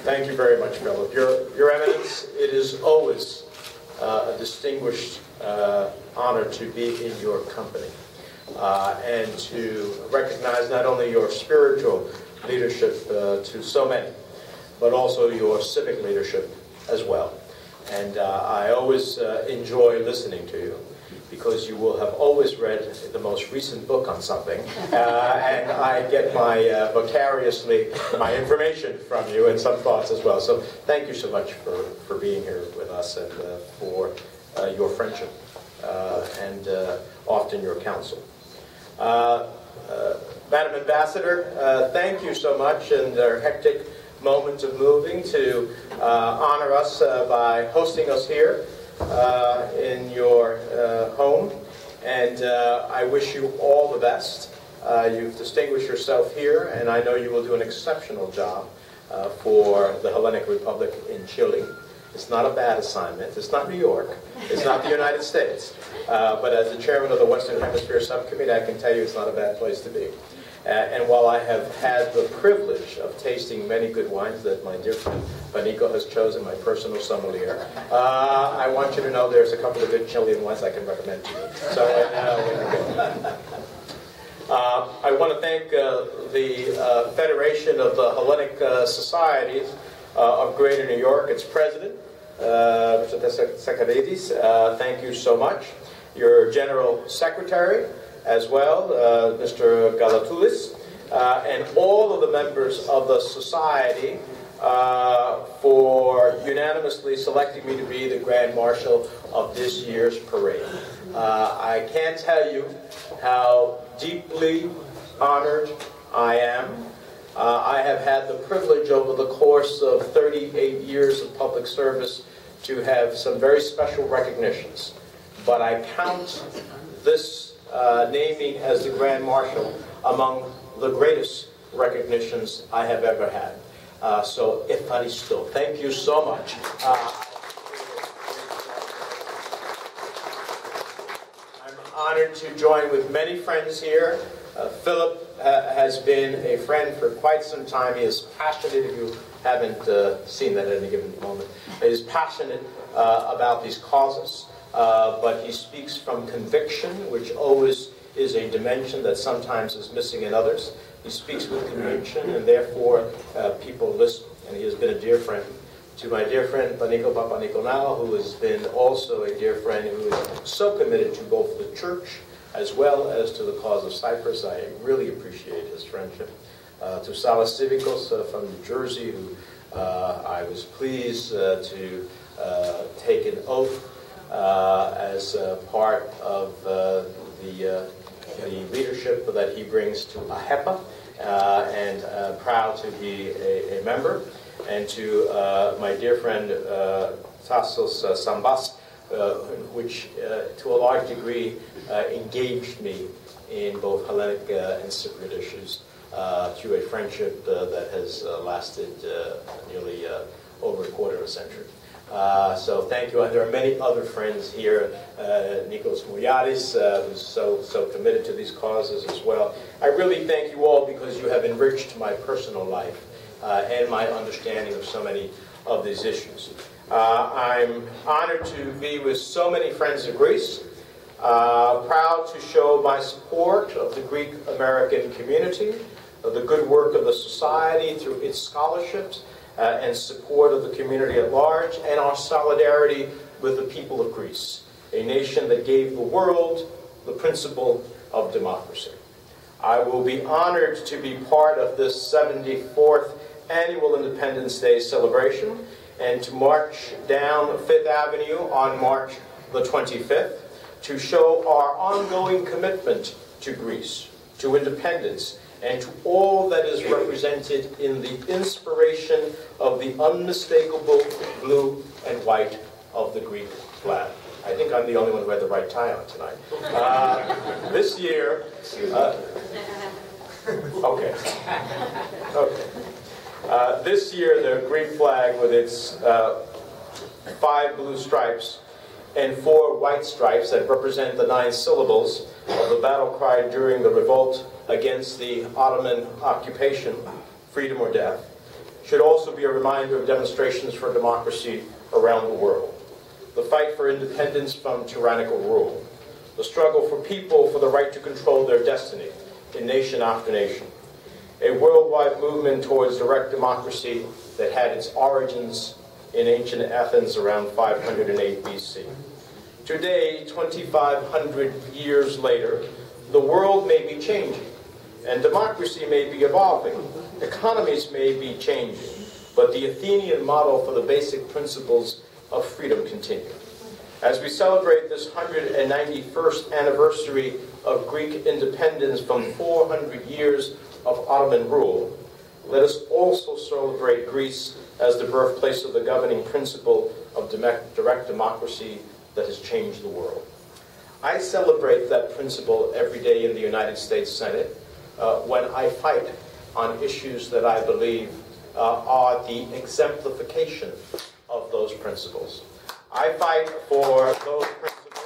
Thank you very much, Philip. Your Eminence, it is always a distinguished honor to be in your company and to recognize not only your spiritual leadership to so many, but also your civic leadership as well. And I always enjoy listening to you, because you will have always read the most recent book on something, and I get my vicariously my information from you and some thoughts as well. So thank you so much for being here with us and for your friendship and often your counsel. Madam Ambassador, thank you so much in our hectic moment of moving to honor us by hosting us here in your home, and I wish you all the best. You've distinguished yourself here, and I know you will do an exceptional job for the Hellenic Republic in Chile. It's not a bad assignment. It's not New York. It's not the United States. But as the chairman of the Western Hemisphere Subcommittee, I can tell you it's not a bad place to be. And while I have had the privilege of tasting many good wines that my dear friend Panico has chosen, my personal sommelier, I want you to know there's a couple of good Chilean wines I can recommend to you. So I want to thank the Federation of the Hellenic Societies of Greater New York, its president, Mr. Tsakadidis. Thank you so much. Your general secretary, as well, Mr. Galatoulis, and all of the members of the society for unanimously selecting me to be the Grand Marshal of this year's parade. I can't tell you how deeply honored I am. I have had the privilege over the course of 38 years of public service to have some very special recognitions, but I count this naming as the Grand Marshal among the greatest recognitions I have ever had. So, Efaristo, thank you so much. I'm honored to join with many friends here. Philip has been a friend for quite some time. He is passionate, if you haven't seen that at any given moment, he is passionate about these causes. But he speaks from conviction, which always is a dimension that sometimes is missing in others. He speaks with conviction, and therefore people listen. And he has been a dear friend. To my dear friend Panico Papanicolau, who has been also a dear friend, who is so committed to both the church as well as to the cause of Cyprus. I really appreciate his friendship. To Salas Cívicos from New Jersey, who I was pleased to take an oath as part of the leadership that he brings to AHEPA, and proud to be a member. And to my dear friend Tassos Sambas, which to a large degree engaged me in both Hellenic and Cypriot issues through a friendship that has lasted nearly over a quarter of a century. So thank you. And there are many other friends here. Nikos Mouliadis, who's so committed to these causes as well. I really thank you all, because you have enriched my personal life and my understanding of so many of these issues. I'm honored to be with so many friends of Greece. Proud to show my support of the Greek American community, of the good work of the society through its scholarships, and support of the community at large, and our solidarity with the people of Greece, a nation that gave the world the principle of democracy. I will be honored to be part of this 74th annual Independence Day celebration, and to march down Fifth Avenue on March the 25th to show our ongoing commitment to Greece, to independence, and to all that is represented in the inspiration of the unmistakable blue and white of the Greek flag. I think I'm the only one who had the right tie on tonight. This year, this year the Greek flag, with its 5 blue stripes and 4 white stripes that represent the 9 syllables of the battle cry during the revolt against the Ottoman occupation, freedom or death, should also be a reminder of demonstrations for democracy around the world. The fight for independence from tyrannical rule. The struggle for people for the right to control their destiny in nation after nation. A worldwide movement towards direct democracy that had its origins in ancient Athens around 508 BC. Today, 2,500 years later, the world may be changing, and democracy may be evolving. Economies may be changing, but the Athenian model for the basic principles of freedom continue. As we celebrate this 191st anniversary of Greek independence from 400 years of Ottoman rule, let us also celebrate Greece as the birthplace of the governing principle of direct democracy that has changed the world. I celebrate that principle every day in the United States Senate when I fight on issues that I believe are the exemplification of those principles. I fight for those principles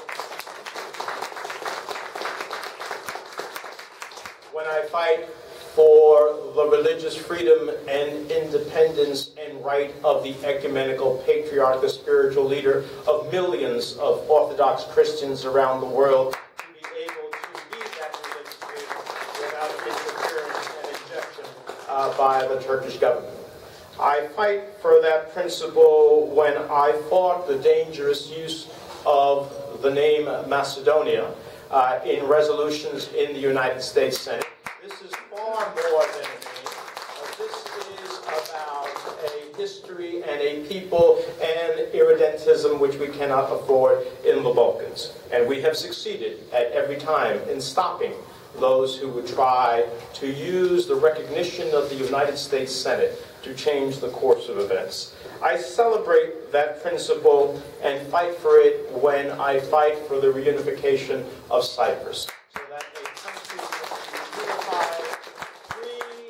when I fight for the religious freedom and independence and right of the ecumenical patriarch, the spiritual leader of millions of Orthodox Christians around the world, to be able to be that religious freedom without interference and injection by the Turkish government. I fight for that principle when I fought the dangerous use of the name Macedonia in resolutions in the United States Senate. This is far more than a name. This is about a history and a people and irredentism which we cannot afford in the Balkans. And we have succeeded at every time in stopping those who would try to use the recognition of the United States Senate to change the course of events. I celebrate that principle and fight for it when I fight for the reunification of Cyprus, so that a country can be unified, free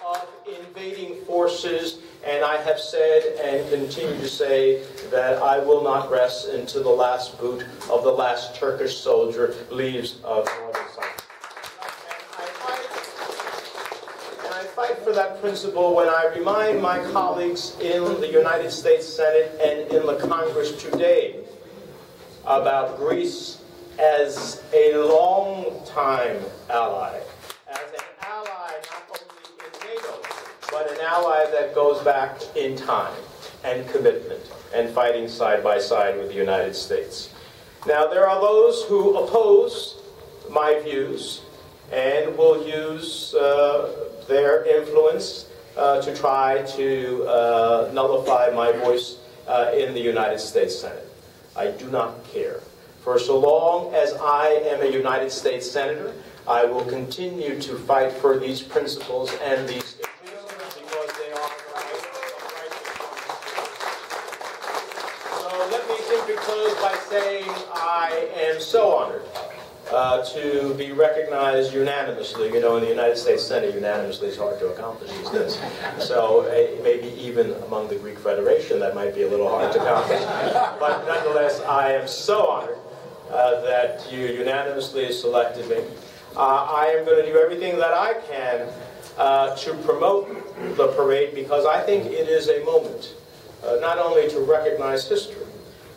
of invading forces. And I have said and continue to say that I will not rest until the last boot of the last Turkish soldier leaves of northern Cyprus. I fight for that principle when I remind my colleagues in the United States Senate and in the Congress today about Greece as a long-time ally, as an ally not only in NATO, but an ally that goes back in time and commitment and fighting side by side with the United States. Now, there are those who oppose my views and will use their influence to try to nullify my voice in the United States Senate. I do not care. For so long as I am a United States Senator, I will continue to fight for these principles and these issues because they are the right So let me simply close by saying I am so honored to be recognized unanimously. You know, in the United States Senate, unanimously is hard to accomplish these days. So maybe even among the Greek Federation, that might be a little hard to accomplish. But nonetheless, I am so honored that you unanimously selected me. I am going to do everything that I can to promote the parade because I think it is a moment not only to recognize history,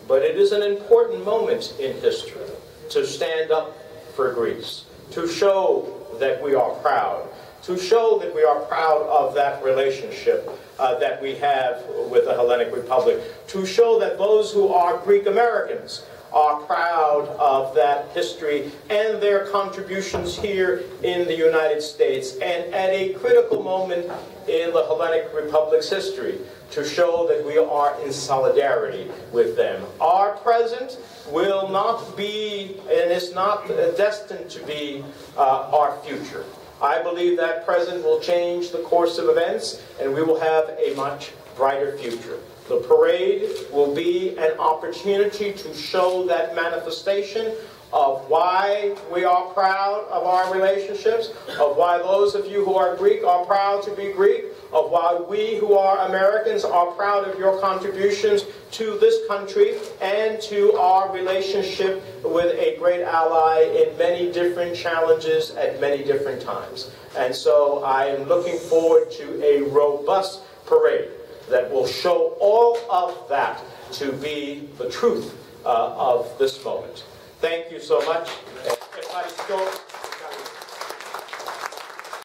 but it is an important moment in history to stand up for Greece, to show that we are proud, to show that we are proud of that relationship that we have with the Hellenic Republic, to show that those who are Greek Americans are proud of that history and their contributions here in the United States, and at a critical moment in the Hellenic Republic's history, to show that we are in solidarity with them. Our present will not be, and is not destined to be, our future. I believe that present will change the course of events, and we will have a much brighter future. The parade will be an opportunity to show that manifestation of why we are proud of our relationships, of why those of you who are Greek are proud to be Greek, of why we who are Americans are proud of your contributions to this country and to our relationship with a great ally in many different challenges at many different times. And so I am looking forward to a robust parade that will show all of that to be the truth of this moment. Thank you so much.